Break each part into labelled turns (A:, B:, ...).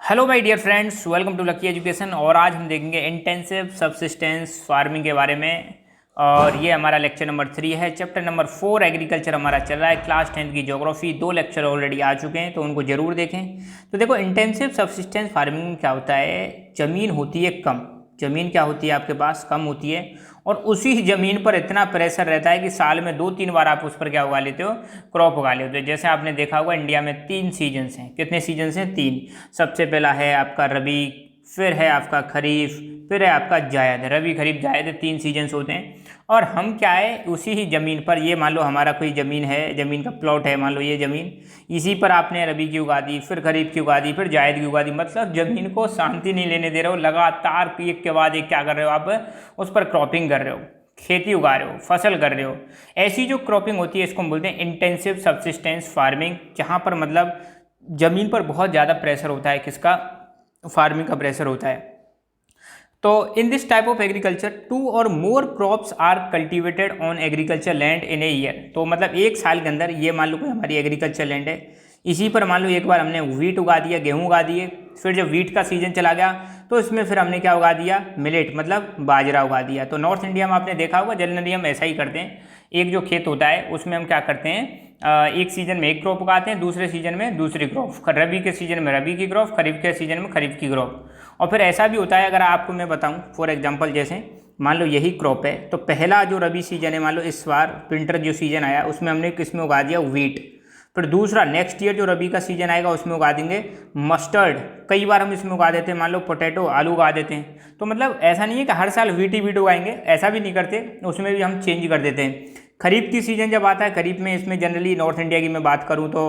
A: Hello my dear friends, welcome to Lucky Education. और आज हम देखेंगे इंटेंसिव सबसिस्टेंस फार्मिंग के बारे में। और ये हमारा लेक्चर नंबर 3 है। चैप्टर नंबर 4 एग्रीकल्चर हमारा चल रहा है। क्लास 10 की ज्योग्राफी 2 लेक्चर ऑलरेडी आ चुके हैं, तो उनको जरूर देखें। तो देखो, इंटेंसिव सबसिस्टेंस फार्मिंग में क्या होता है, ज़मीन होती है कम। ज़मीन क्या होती है, आपके पास कम होती है, और उसी ज़मीन पर इतना प्रेशर रहता है कि साल में 2-3 बार आप उस पर क्या उगा लेते हो, क्रॉप उगा लेते हो। जैसे आपने देखा होगा, इंडिया में 3 सीजन्स हैं। कितने सीजन्स हैं? 3। सबसे पहला है आपका रबी, फिर है आपका खरीफ, फिर है आपका जायद। रबी, खरीफ, जायद 3 सीजन्स होते हैं। और हम क्या है, उसी ही ज़मीन पर, ये मान लो हमारा कोई ज़मीन है, ज़मीन का प्लॉट है, मान लो ये ज़मीन, इसी पर आपने रबी की उगा दी, फिर खरीफ की उगा दी, फिर जायद की उगा दी। मतलब ज़मीन को शांति नहीं लेने दे रहे हो, लगातार एक के बाद एक क्या कर रहे हो, आप उस पर क्रॉपिंग कर रहे हो, खेती उगा रहे हो, फसल कर रहे हो। ऐसी जो क्रॉपिंग होती है, इसको हम बोलते हैं इंटेंसिव सबसिस्टेंस फार्मिंग, जहाँ पर मतलब ज़मीन पर बहुत ज़्यादा प्रेशर होता है। किसका? फार्मिंग का प्रेशर होता है। तो in this type of agriculture 2 और more crops are cultivated on agriculture land in a year. तो मतलब एक साल के अंदर, ये मान लो कोई हमारी एग्रीकल्चर लैंड है, इसी पर मान लो एक बार हमने व्हीट उगा दिया, गेहूं उगा दिए। फिर जब व्हीट का सीजन चला गया तो इसमें फिर हमने क्या उगा दिया, मिलेट, मतलब बाजरा उगा दिया। तो नॉर्थ इंडिया में आपने देखा होगा, जनरली हम ऐसा ही करते हैं। एक जो खेत होता है उसमें हम क्या करते हैं, एक सीजन में एक क्रॉप उगाते हैं, दूसरे सीजन में दूसरी क्रॉप। रबी के सीजन में रबी की क्रॉप, खरीफ के सीजन में खरीफ की क्रॉप। और फिर ऐसा भी होता है, अगर आपको मैं बताऊं फॉर एग्जांपल, जैसे मान लो यही क्रॉप है, तो पहला जो रबी सीजन है, मान लो इस बार विंटर जो सीजन आया उसमें हमने किसमें उगा दिया, व्हीट। फिर दूसरा नेक्स्ट ईयर जो रबी का सीजन आएगा उसमें उगा देंगे मस्टर्ड। कई बार हम इसमें उगा देते हैं, मान लो पोटैटो, आलू उगा देते हैं। तो मतलब ऐसा नहीं है कि हर साल व्हीट ही व्हीट उगाएंगे, ऐसा भी नहीं करते, उसमें भी हम चेंज कर देते हैं। खरीफ की सीज़न जब आता है, खरीफ में इसमें जनरली नॉर्थ इंडिया की मैं बात करूं तो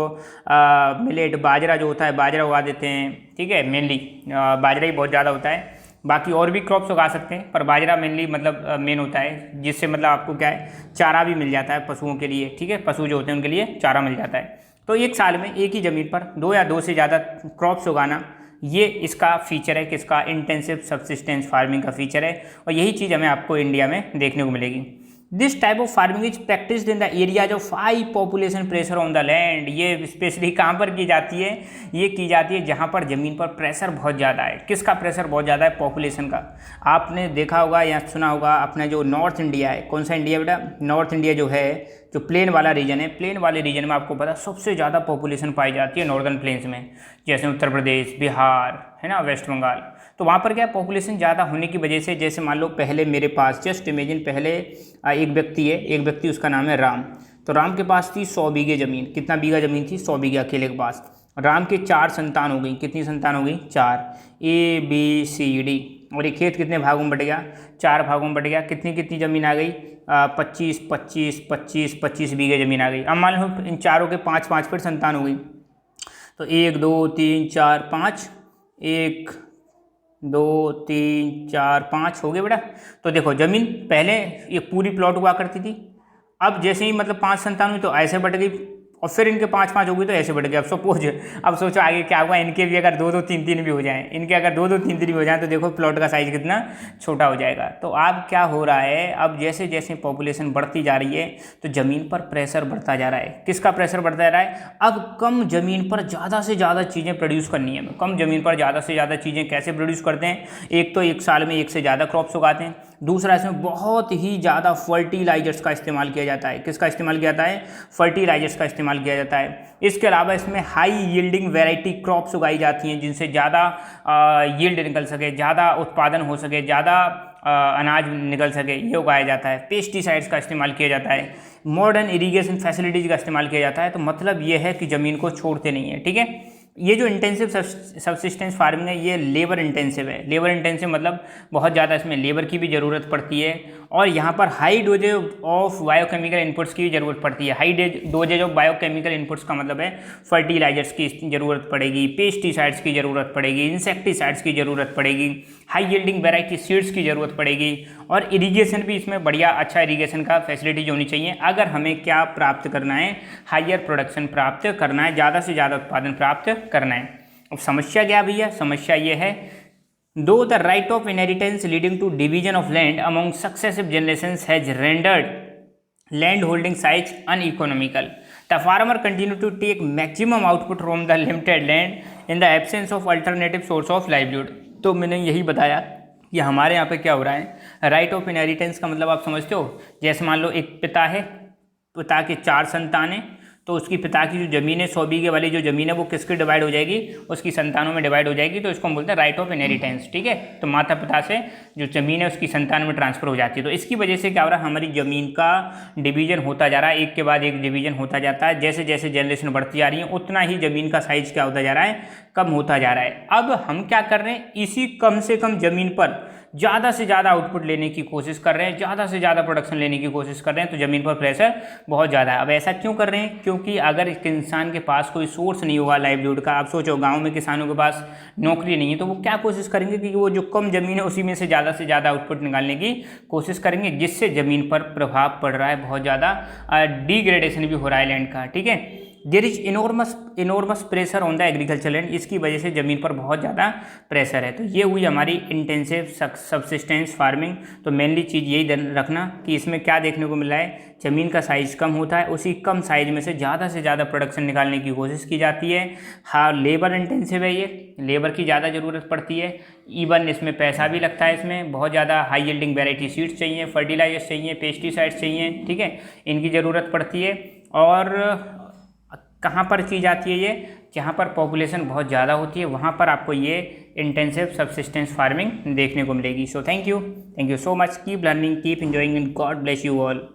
A: मिलेट, बाजरा जो होता है, बाजरा उगा देते हैं। ठीक है, मेनली बाजरा ही बहुत ज़्यादा होता है। बाकी और भी क्रॉप्स उगा सकते हैं, पर बाजरा मेनली मतलब मेन होता है, जिससे मतलब आपको क्या है, चारा भी मिल जाता है पशुओं के लिए। ठीक है, पशु जो होते हैं उनके लिए चारा मिल जाता है। तो एक साल में एक ही ज़मीन पर 2 या 2 से ज़्यादा क्रॉप्स उगाना, ये इसका फीचर है, किसका? इंटेंसिव सबसिस्टेंस फार्मिंग का फीचर है। और यही चीज़ हमें आपको इंडिया में देखने को मिलेगी। This type of farming is practised in the areas of high population pressure on the land. ये स्पेशली कहाँ पर की जाती है? ये की जाती है जहाँ पर ज़मीन पर प्रेशर बहुत ज़्यादा है। किसका प्रेशर बहुत ज़्यादा है? पॉपुलेशन का। आपने देखा होगा या सुना होगा, अपना जो नॉर्थ इंडिया है, कौन सा इंडिया बेटा? नॉर्थ इंडिया जो है, जो प्लेन वाला रीजन है, प्लेन वाले रीजन में आपको पता सबसे ज़्यादा पॉपुलेशन पाई जाती है नॉर्दर्न प्लेन्स में, जैसे उत्तर प्रदेश, बिहार है ना, वेस्ट बंगाल। तो वहाँ पर क्या, पॉपुलेशन ज़्यादा होने की वजह से, जैसे मान लो पहले मेरे पास, जस्ट इमेजिन, पहले एक व्यक्ति है, एक व्यक्ति, उसका नाम है राम। तो राम के पास थी 100 बीघे ज़मीन। कितना बीघा ज़मीन थी? 100 बीघे अकेले के पास। राम के 4 संतान हो गई। कितनी संतान हो गई? 4, ABCD। और ये खेत कितने भागों में बट गया? 4 भागों में बट गया। कितनी कितनी ज़मीन आ गई? 25, 25, 25, 25 बीघे ज़मीन आ गई। अब मान लो इन चारों के 5-5 फिर संतान हो गई। तो 1 2 3 4 5, 1 2 3 4 5 हो गए बेटा। तो देखो, ज़मीन पहले ये पूरी प्लॉट हुआ करती थी, अब जैसे ही मतलब 5 संतान हुई तो ऐसे बट गई, और फिर इनके 5-5 हो गई तो ऐसे बढ़ गए। अब सोचो आगे क्या होगा, इनके भी अगर 2-2 3-3 भी हो जाएं, इनके अगर 2-2 3-3 भी हो जाएं, तो देखो प्लॉट का साइज कितना छोटा हो जाएगा। तो अब क्या हो रहा है, अब जैसे जैसे पॉपुलेशन बढ़ती जा रही है तो ज़मीन पर प्रेशर बढ़ता जा रहा है। किसका प्रेशर बढ़ता जा रहा है? अब कम ज़मीन पर ज़्यादा से ज़्यादा चीज़ें प्रोड्यूस करनी है। कम ज़मीन पर ज़्यादा से ज़्यादा चीज़ें कैसे प्रोड्यूस करते हैं? एक तो एक साल में एक से ज़्यादा क्रॉप्स उगाते हैं। दूसरा, इसमें बहुत ही ज़्यादा फर्टिलाइजर्स का इस्तेमाल किया जाता है। किसका इस्तेमाल किया जाता है? फर्टिलाइजर्स का इस्तेमाल किया जाता है। इसके अलावा इसमें हाई यील्डिंग वैरायटी क्रॉप्स उगाई जाती हैं, जिनसे ज़्यादा यील्ड निकल सके, ज़्यादा उत्पादन हो सके, ज़्यादा अनाज निकल सके, ये उगाया जाता है। पेस्टिसाइड्स का इस्तेमाल किया जाता है। मॉडर्न इरीगेशन फैसिलिटीज़ का इस्तेमाल किया जाता है। तो मतलब ये है कि ज़मीन को छोड़ते नहीं है। ठीक है, ये जो इंटेंसिव सबसिस्टेंस फार्मिंग है, ये लेबर इंटेंसिव है। लेबर इंटेंसिव मतलब बहुत ज़्यादा इसमें लेबर की भी ज़रूरत पड़ती है, और यहाँ पर high doses of biochemical inputs की भी ज़रूरत पड़ती है। High doses of biochemical inputs का मतलब है फर्टिलाइजर्स की ज़रूरत पड़ेगी, पेस्टिसाइड्स की ज़रूरत पड़ेगी, इंसेक्टिसाइड्स की ज़रूरत पड़ेगी, हाई यील्डिंग वैरायटी सीड्स की ज़रूरत पड़ेगी, और इरीगेशन भी इसमें बढ़िया अच्छा इरीगेशन का फैसिलिटीज होनी चाहिए, अगर हमें क्या प्राप्त करना है, हायर प्रोडक्शन प्राप्त करना है, ज़्यादा से ज़्यादा उत्पादन प्राप्त करना है। अब समस्या क्या भैया? समस्या ये है, though the right of inheritance leading to division of land among successive generations has rendered land holding size uneconomical. The farmer continue to take maximum output from the limited land in the absence of alternative source of livelihood. तो मैंने यही बताया कि हमारे यहाँ पे क्या हो रहा है, राइट ऑफ इनहेरिटेंस का मतलब आप समझते हो, जैसे मान लो एक पिता है, पिता के 4 संतान हैं, तो उसकी पिता की जो ज़मीन है 100 बीघे वाली जो ज़मीन है वो किसकी डिवाइड हो जाएगी, उसकी संतानों में डिवाइड हो जाएगी, तो इसको हम बोलते हैं राइट ऑफ इनहेरिटेंस। ठीक है, तो माता पिता से जो ज़मीन है उसकी संतान में ट्रांसफर हो जाती है। तो इसकी वजह से क्या हो रहा है, हमारी ज़मीन का डिवीजन होता जा रहा है, एक के बाद एक डिवीजन होता जाता है। जैसे जैसे जनरेशन बढ़ती जा रही है उतना ही ज़मीन का साइज क्या होता जा रहा है, कम होता जा रहा है। अब हम क्या कर रहे हैं, इसी कम से कम ज़मीन पर ज़्यादा से ज़्यादा आउटपुट लेने की कोशिश कर रहे हैं, ज़्यादा से ज़्यादा प्रोडक्शन लेने की कोशिश कर रहे हैं, तो ज़मीन पर प्रेशर बहुत ज़्यादा है। अब ऐसा क्यों कर रहे हैं, क्योंकि अगर एक इंसान के पास कोई सोर्स नहीं होगा लाइवलीहुड का, आप सोचो गांव में किसानों के पास नौकरी नहीं है, तो वो क्या कोशिश करेंगे कि वो जो कम ज़मीन है उसी में से ज़्यादा आउटपुट निकालने की कोशिश करेंगे, जिससे ज़मीन पर प्रभाव पड़ रहा है, बहुत ज़्यादा डिग्रेडेशन भी हो रहा है लैंड का। ठीक है, there is enormous pressure on the agriculture land, इसकी वजह से ज़मीन पर बहुत ज़्यादा प्रेशर है। तो ये हुई हमारी इंटेंसिव सब्सिस्टेंस फार्मिंग। तो मेनली चीज़ यही रखना कि इसमें क्या देखने को मिल रहा है, ज़मीन का साइज़ कम होता है, उसी कम साइज में से ज़्यादा प्रोडक्शन निकालने की कोशिश की जाती है। हाँ, लेबर इंटेंसिव है, ये लेबर की ज़्यादा ज़रूरत पड़ती है, इवन इसमें पैसा भी लगता है, इसमें बहुत ज़्यादा हाई यील्डिंग वैरायटी सीड्स चाहिए, फर्टिलाइजर्स चाहिए, पेस्टिसाइड्स चाहिए। ठीक है, इनकी ज़रूरत पड़ती है। और कहाँ पर की जाती है ये, जहाँ पर पॉपुलेशन बहुत ज़्यादा होती है वहाँ पर आपको ये इंटेंसिव सब्सिस्टेंस फार्मिंग देखने को मिलेगी। So thank you so much, keep learning, keep enjoying and God bless you all.